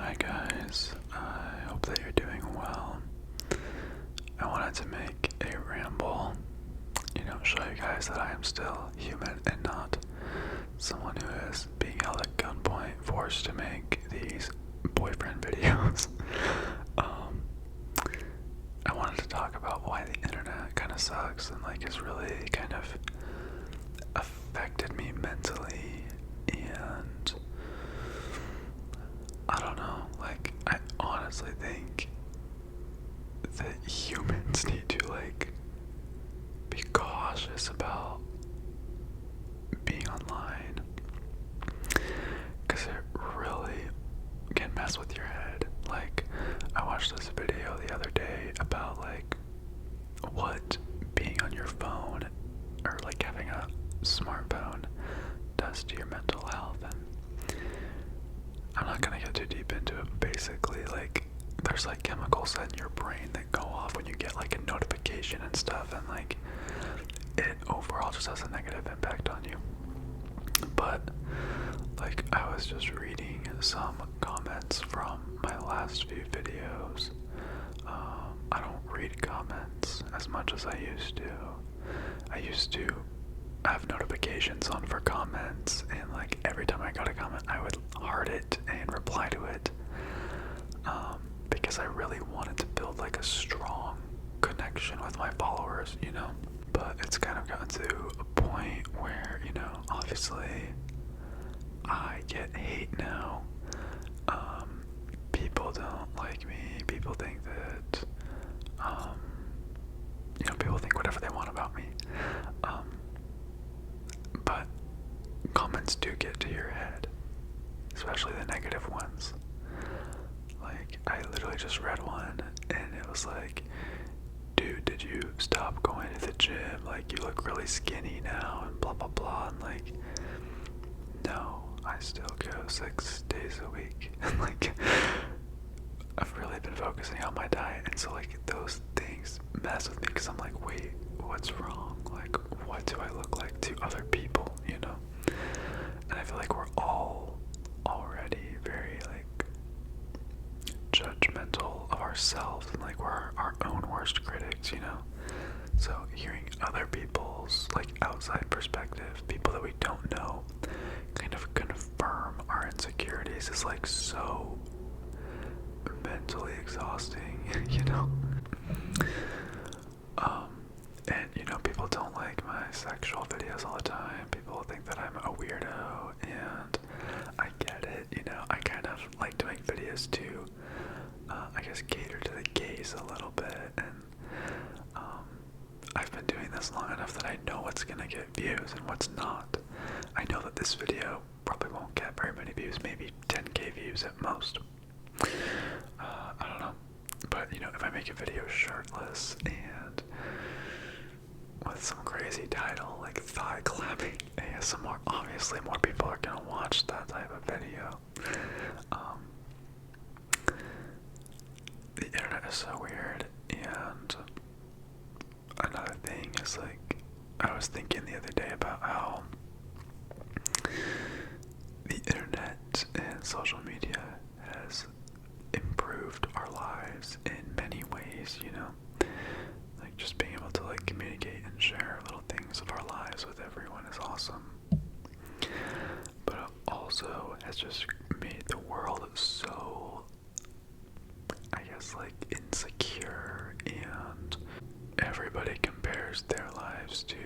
Hi guys, I hope that you're doing well. I wanted to make a ramble, show you guys that I am still human and not someone who is being held at gunpoint, forced to make these boyfriend videos. I wanted to talk about why the internet kind of sucks and has really kind of affected me mentally, and I don't know, I honestly think that humans need to be cautious about being online, because it really can mess with your head. I watched this video the other day about what being on your phone or having a smartphone does to your mental health, and I'm not gonna get too deep into it, but basically there's chemicals in your brain that go off when you get a notification and stuff, and it overall just has a negative impact on you. But I was just reading some comments from my last few videos. I don't read comments as much as I used to. I used to have notifications on for comments, and every time I got a comment I would heart it and reply to it, because I really wanted to build a strong connection with my followers, but it's kind of gotten to a point where, obviously I get hate now. People don't like me. People think that, people think whatever they want about me. But comments do get to your head, especially the negative ones. I literally just read one, and it was dude, did you stop going to the gym? You look really skinny now, and blah blah blah. And no, I still go 6 days a week, and I've really been focusing on my diet, and so those things mess with me, because I'm wait, what's wrong? What do I look like to other people, And I feel we're all already very judgmental of ourselves, and we're our own worst critics, So hearing other people's outside perspective, people that we don't know, kind of confirm our insecurities is so mentally exhausting, And people don't like my sexual videos all the time. People think that I'm a weirdo, and I get it, I kind of like doing videos to, I guess, cater to the gays a little bit, and I've been doing this long enough that I know what's gonna get views and what's not. I know that this video probably won't get very many views, maybe 10k views at most. I don't know, but if I make a video shirtless and with some crazy title like thigh clapping ASMR, obviously more people are gonna watch that type of video. The internet is so weird, and another thing is I was thinking the other day about how the internet and social media has improved our lives in many ways, just being able to communicate and share little things of our lives with everyone is awesome. But it also has just made the world so, I guess, insecure, and everybody compares their lives to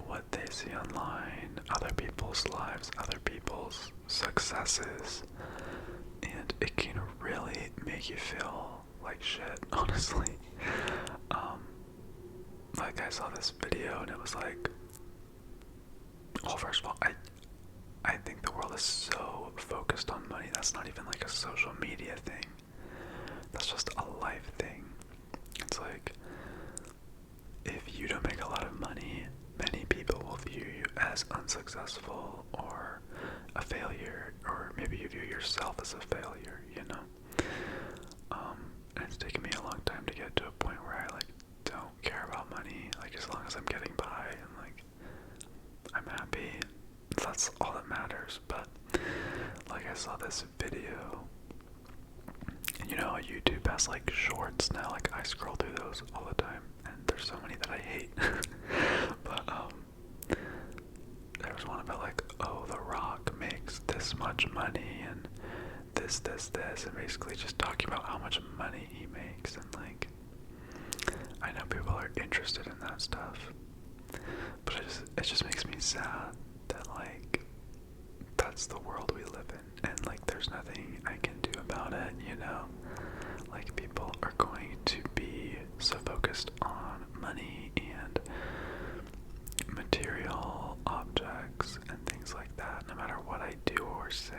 what they see online, other people's lives, other people's successes, and it can really make you feel like shit, honestly. I saw this video, and it was well, first of all, I think the world is so focused on money. That's not even a social media thing. That's just a life thing. It's if you don't make a lot of money, many people will view you as unsuccessful or a failure, or maybe you view yourself as a failure, And it's taken me a long time to get to a point where I don't care about money. As long as I'm getting by and I'm happy, that's all that matters. But I saw this video ass like shorts now. Like I scroll through those all the time, and there's so many that I hate. But there was one about like, oh, The Rock makes this much money and this, and basically just talking about how much money he makes, and like, I know people are interested in that stuff, but it just makes me sad that like that's the world we live in, and like there's nothing I can do about it, you know? Like people are going to be so focused on money and material objects and things like that, no matter what I do or say.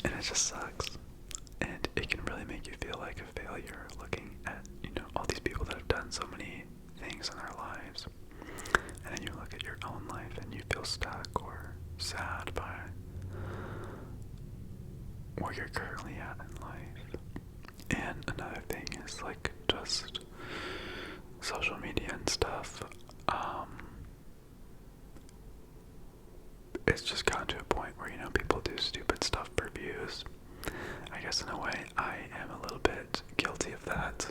And it just sucks. And it can really make you feel like a failure looking at, you know, all these people that have done so many things in their lives. And then you look at your own life and you feel stuck or sad by where you're currently at in life. And another thing is like just social media and stuff. It's just gotten to a point where, you know, people do stupid stuff for views. I guess in a way I am a little bit guilty of that.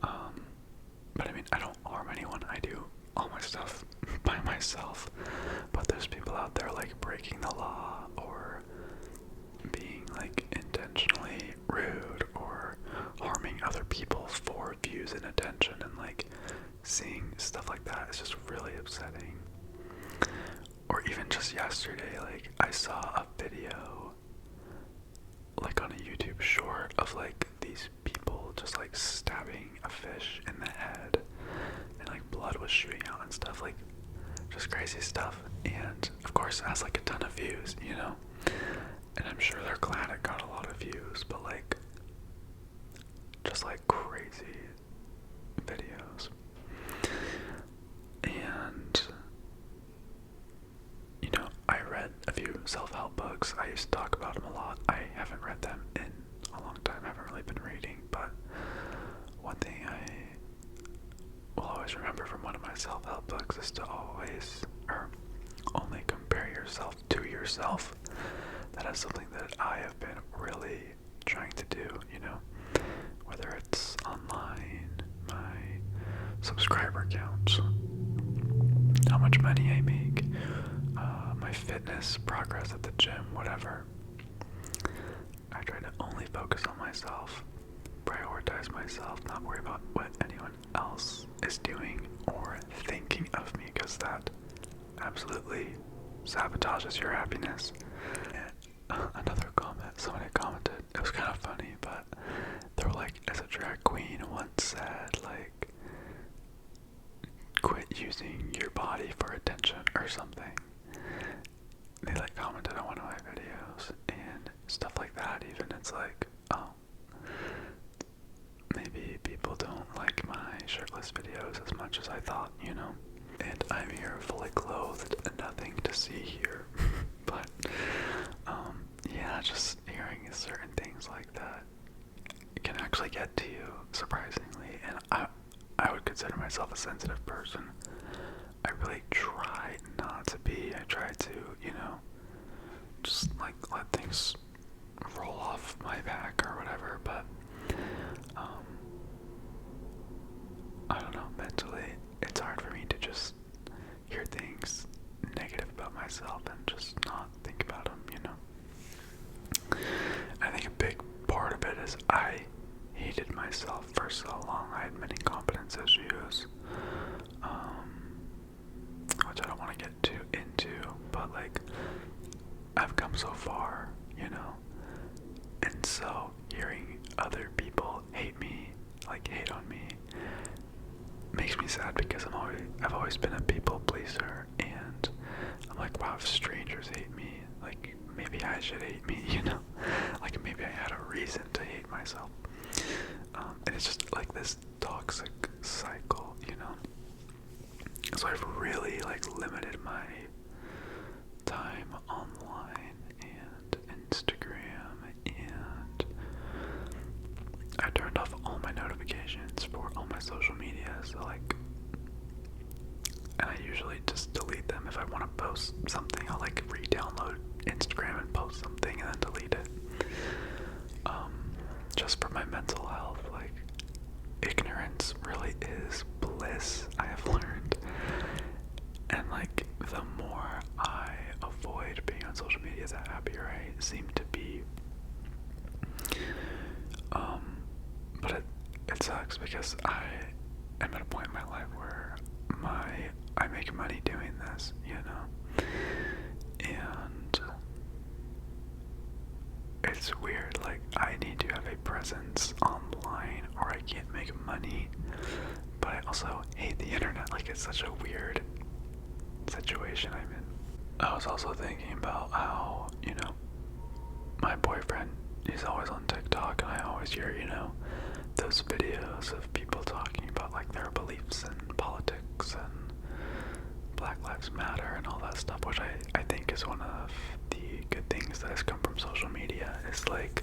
But I mean, I don't harm anyone. I do all my stuff by myself. But there's people out there like breaking the law or being like intentionally rude or harming other people for views and attention, and like seeing stuff like that is just really upsetting. Or even just yesterday, like I saw a video like on a YouTube short of like these people just like stabbing a fish in the head, and like blood was shooting out and stuff, like just crazy stuff. And of course it has like a ton of views, you know, and I'm sure they're glad it got a lot of views, but like just like crazy videos. And you know, I read a few self-help books. I used to talk about them a lot. I haven't read them in a long time. I haven't really been reading, but one thing I will always remember from one of my self-help books is to always, or only compare yourself to yourself. That is something that I have been really trying to do, you know, whether it's online, my subscriber count, how much money I make, my fitness progress at the gym, whatever. I try to only focus on myself, prioritize myself, not worry about what anyone else is doing or thinking of me, because that absolutely sabotages your happiness. And another comment, somebody commented, it was kind of funny, but they were like, as a drag queen once said, like, quit using your body for attention or something. They like commented on one of my videos and stuff like that. Even it's like, oh, maybe people don't like my shirtless videos as much as I thought, you know. And I'm here fully clothed and nothing to see here. But yeah, just hearing certain things like that can actually get to you, surprisingly. And I would consider myself a sensitive person. I really try not to be. I try to, you know, just like let things roll off my back or whatever, but I don't know, mentally it's hard for me to just hear things negative about myself and just not think about them, you know. I think a big part of it is I hated myself for so long. I had many confidence issues, which I don't want to get too into, but like I've come so far, you know, and so hearing other people hate me, like hate on me, makes me sad, because I've always been a people pleaser, and I'm like, wow, if strangers hate me, like maybe I should hate me, you know, like maybe I had a reason to hate myself. And it's just like this toxic cycle, you know. So I've really like limited my time online and Instagram, and I turned off all my notifications for all my social media. So like, and I usually just delete them. If I want to post something, I'll like re-download Instagram and post something and then delete it. I seem to be. But it sucks because I am at a point in my life where I make money doing this, you know? And it's weird, like, I need to have a presence online or I can't make money, but I also hate the internet. Like, it's such a weird situation I'm in. I was also thinking about how, you know, my boyfriend, he's always on TikTok, and I always hear, you know, those videos of people talking about, like, their beliefs in politics and Black Lives Matter and all that stuff, which I think is one of the good things that has come from social media. Is like,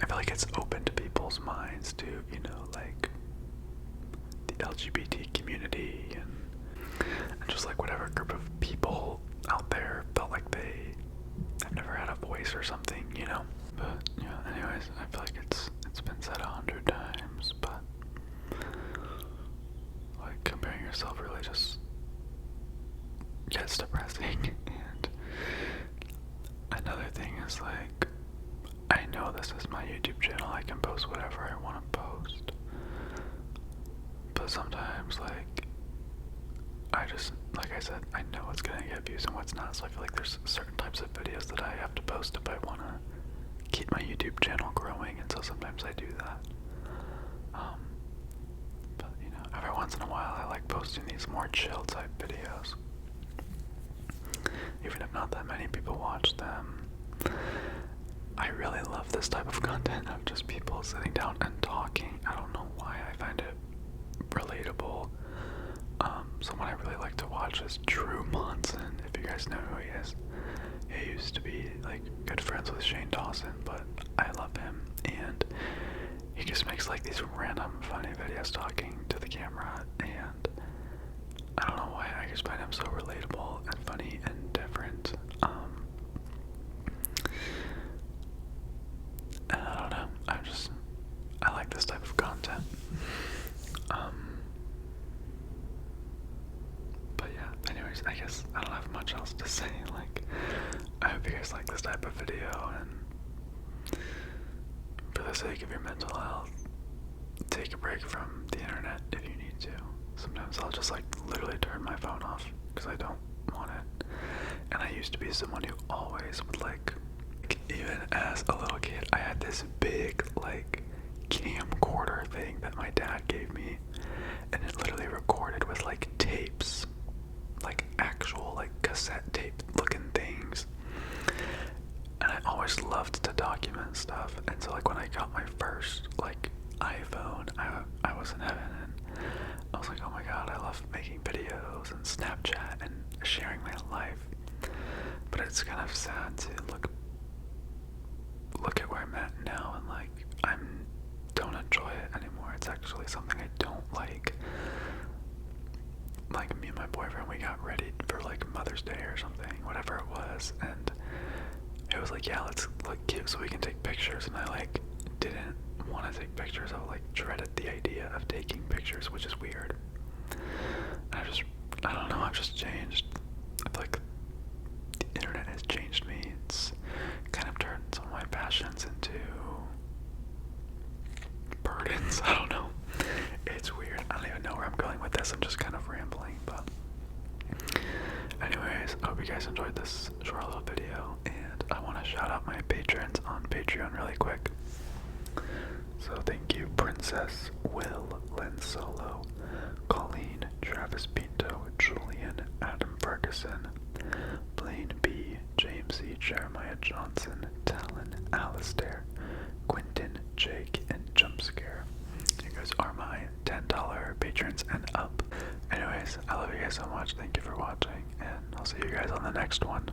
I feel like it's opened people's minds to, you know, like, the LGBT community and just like whatever group of people out there felt like they have never had a voice or something, you know? But yeah, anyways, I feel like it's been said 100 times, but like comparing yourself really just gets depressing. And another thing is, like, I know this is my YouTube channel, I can post whatever I want to post, but sometimes, like, I just, like I said, I know what's gonna get views and what's not, so I feel like there's certain types of videos that I have to post if I want to keep my YouTube channel growing, and so sometimes I do that. But, you know, every once in a while I like posting these more chill type videos, even if not that many people watch them. I really love this type of content of just people sitting down and talking. I don't know why, I find it relatable. Someone I really like to watch is Drew Monson, if you guys know who he is. He used to be, like, good friends with Shane Dawson, but I love him, and he just makes, like, these random funny videos talking to the camera, and I don't know why, I just find him so relatable and funny and different. And I don't know, I like this type of content. But yeah, anyways, I guess I don't have much else to say. Like, I hope you guys like this type of video, and for the sake of your mental health, take a break from the internet if you need to. Sometimes I'll just, like, literally turn my phone off because I don't want it. And I used to be someone who always would, like, even as a little kid, I had this big, like, camcorder thing that my dad gave me, and it literally recorded with, like, tapes, like actual, like, cassette tape looking things, and I always loved to document stuff. And so, like, when I got my first, like, iPhone, I was in heaven, and I was like, oh my god, I love making videos and Snapchat and sharing my life. But it's kind of sad to look at where I'm at now, and, like, I don't enjoy it anymore. It's actually something I don't like. Like, me and my boyfriend, we got ready for, like, Mother's Day or something, whatever it was, and it was like, yeah, let's look cute so we can take pictures, and I, like, didn't want to take pictures. I, like, dreaded the idea of taking pictures, which is weird. And I don't know, I've just changed. I feel like the internet has changed me. It's kind of turned some of my passions into burdens. I don't know. It's weird. I don't even know where I'm going with this. I'm just kind of rambling, but anyways, I hope you guys enjoyed this short little video, and I want to shout out my patrons on Patreon really quick. So thank you, Princess, Will, Lynn Solo, Colleen, Travis Pinto, Julian, Adam Ferguson, Blaine B, James E, Jeremiah Johnson, Talon, Alistair, Quentin, Jake, and Jumpscare. You guys are my $10 patrons and up. Anyways, I love you guys so much. Thank you for watching, and I'll see you guys on the next one.